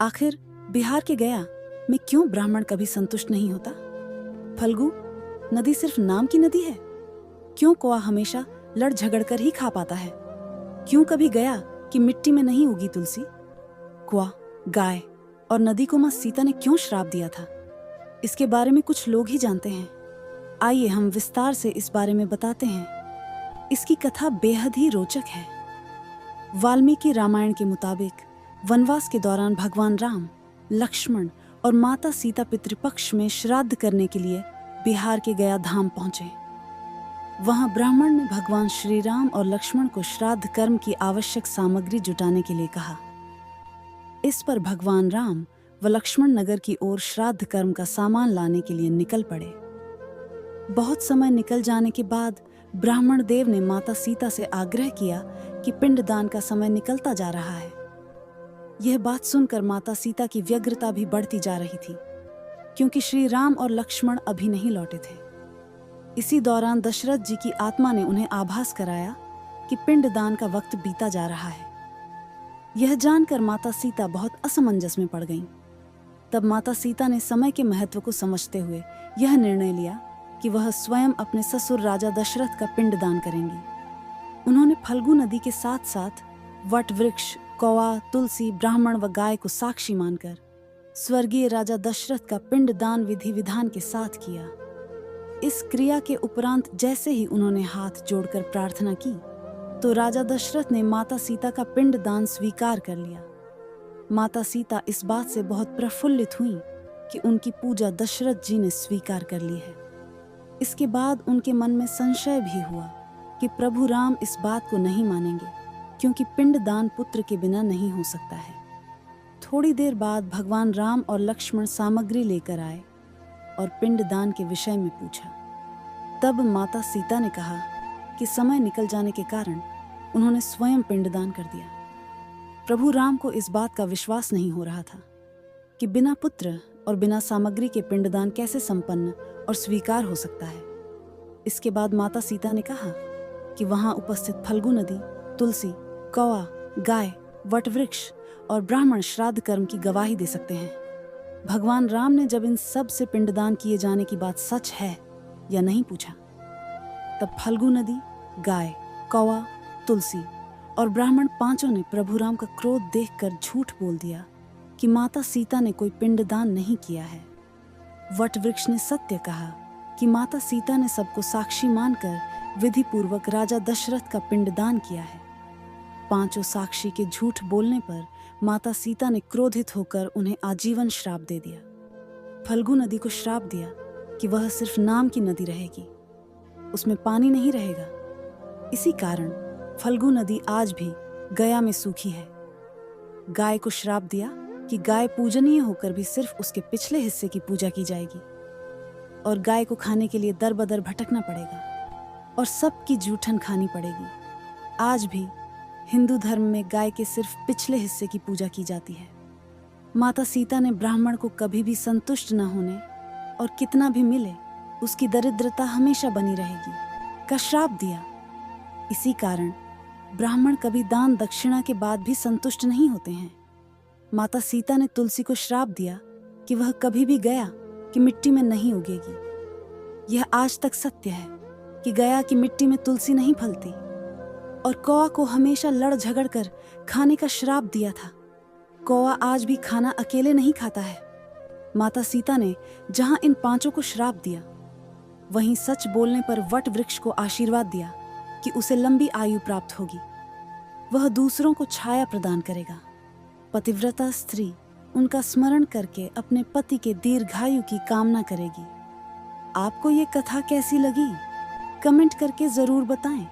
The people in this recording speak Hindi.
आखिर बिहार के गया में क्यों ब्राह्मण कभी संतुष्ट नहीं होता? फल्गु नदी सिर्फ नाम की नदी है? क्यों कौआ हमेशा लड़ झगड़ कर ही खा पाता है? क्यों कभी गया कि मिट्टी में नहीं उगी तुलसी? कौआ, गाय और नदी को मां सीता ने क्यों श्राप दिया था? इसके बारे में कुछ लोग ही जानते हैं। आइए हम विस्तार से इस बारे में बताते हैं। इसकी कथा बेहद ही रोचक है। वाल्मीकि रामायण के मुताबिक वनवास के दौरान भगवान राम, लक्ष्मण और माता सीता पितृपक्ष में श्राद्ध करने के लिए बिहार के गया धाम पहुंचे। वहां ब्राह्मण ने भगवान श्री राम और लक्ष्मण को श्राद्ध कर्म की आवश्यक सामग्री जुटाने के लिए कहा। इस पर भगवान राम व लक्ष्मण नगर की ओर श्राद्ध कर्म का सामान लाने के लिए निकल पड़े। बहुत समय निकल जाने के बाद ब्राह्मण देव ने माता सीता से आग्रह किया कि पिंडदान का समय निकलता जा रहा है। यह बात सुनकर माता सीता की व्यग्रता भी बढ़ती जा रही थी, क्योंकि श्री राम और लक्ष्मण अभी नहीं लौटे थे। इसी दौरान दशरथ जी की आत्मा ने उन्हें आभास कराया कि पिंडदान का वक्त बीता जा रहा है। यह जानकर माता सीता बहुत असमंजस में पड़ गईं। तब माता सीता ने समय के महत्व को समझते हुए यह निर्णय लिया कि वह स्वयं अपने ससुर राजा दशरथ का पिंडदान करेंगी। उन्होंने फल्गु नदी के साथ साथ वट वृक्ष, कौआ, तुलसी, ब्राह्मण व गाय को साक्षी मानकर स्वर्गीय राजा दशरथ का पिंडदान विधि विधान के साथ किया। इस क्रिया के उपरांत जैसे ही उन्होंने हाथ जोड़कर प्रार्थना की तो राजा दशरथ ने माता सीता का पिंडदान स्वीकार कर लिया। माता सीता इस बात से बहुत प्रफुल्लित हुईं कि उनकी पूजा दशरथ जी ने स्वीकार कर ली है। इसके बाद उनके मन में संशय भी हुआ कि प्रभु राम इस बात को नहीं मानेंगे, क्योंकि पिंडदान पुत्र के बिना नहीं हो सकता है। थोड़ी देर बाद भगवान राम और लक्ष्मण सामग्री लेकर आए और पिंडदान के विषय में पूछा। तब माता सीता ने कहा कि समय निकल जाने के कारण उन्होंने स्वयं पिंडदान कर दिया। प्रभु राम को इस बात का विश्वास नहीं हो रहा था कि बिना पुत्र और बिना सामग्री के पिंडदान कैसे संपन्न और स्वीकार हो सकता है। इसके बाद माता सीता ने कहा कि वहां उपस्थित फल्गु नदी, तुलसी, कौआ, गाय, वटवृक्ष और ब्राह्मण श्राद्ध कर्म की गवाही दे सकते हैं। भगवान राम ने जब इन सब से पिंडदान किए जाने की बात सच है या नहीं पूछा, तब फल्गु नदी, गाय, कौआ, तुलसी और ब्राह्मण पांचों ने प्रभु राम का क्रोध देखकर झूठ बोल दिया कि माता सीता ने कोई पिंडदान नहीं किया है। वटवृक्ष ने सत्य कहा कि माता सीता ने सबको साक्षी मानकर विधि पूर्वक राजा दशरथ का पिंडदान किया है। पांचों साक्षी के झूठ बोलने पर माता सीता ने क्रोधित होकर उन्हें आजीवन श्राप दे दिया। फल्गु नदी को श्राप दिया कि वह सिर्फ नाम की नदी रहेगी, उसमें पानी नहीं रहेगा। इसी कारण फल्गु नदी आज भी गया में सूखी है। गाय को श्राप दिया कि गाय पूजनीय होकर भी सिर्फ उसके पिछले हिस्से की पूजा की जाएगी और गाय को खाने के लिए दर बदर भटकना पड़ेगा और सबकी जूठन खानी पड़ेगी। आज भी हिंदू धर्म में गाय के सिर्फ पिछले हिस्से की पूजा की जाती है। माता सीता ने ब्राह्मण को कभी भी संतुष्ट न होने और कितना भी मिले उसकी दरिद्रता हमेशा बनी रहेगी का श्राप दिया। इसी कारण ब्राह्मण कभी दान दक्षिणा के बाद भी संतुष्ट नहीं होते हैं। माता सीता ने तुलसी को श्राप दिया कि वह कभी भी गया कि मिट्टी में नहीं उगेगी। यह आज तक सत्य है कि गया की मिट्टी में तुलसी नहीं फलती। और कौआ को हमेशा लड़ झगड़ कर खाने का श्राप दिया था। कौआ आज भी खाना अकेले नहीं खाता है। माता सीता ने जहां इन पांचों को श्राप दिया, वहीं सच बोलने पर वट वृक्ष को आशीर्वाद दिया कि उसे लंबी आयु प्राप्त होगी, वह दूसरों को छाया प्रदान करेगा। पतिव्रता स्त्री उनका स्मरण करके अपने पति के दीर्घायु की कामना करेगी। आपको ये कथा कैसी लगी? कमेंट करके जरूर बताएं।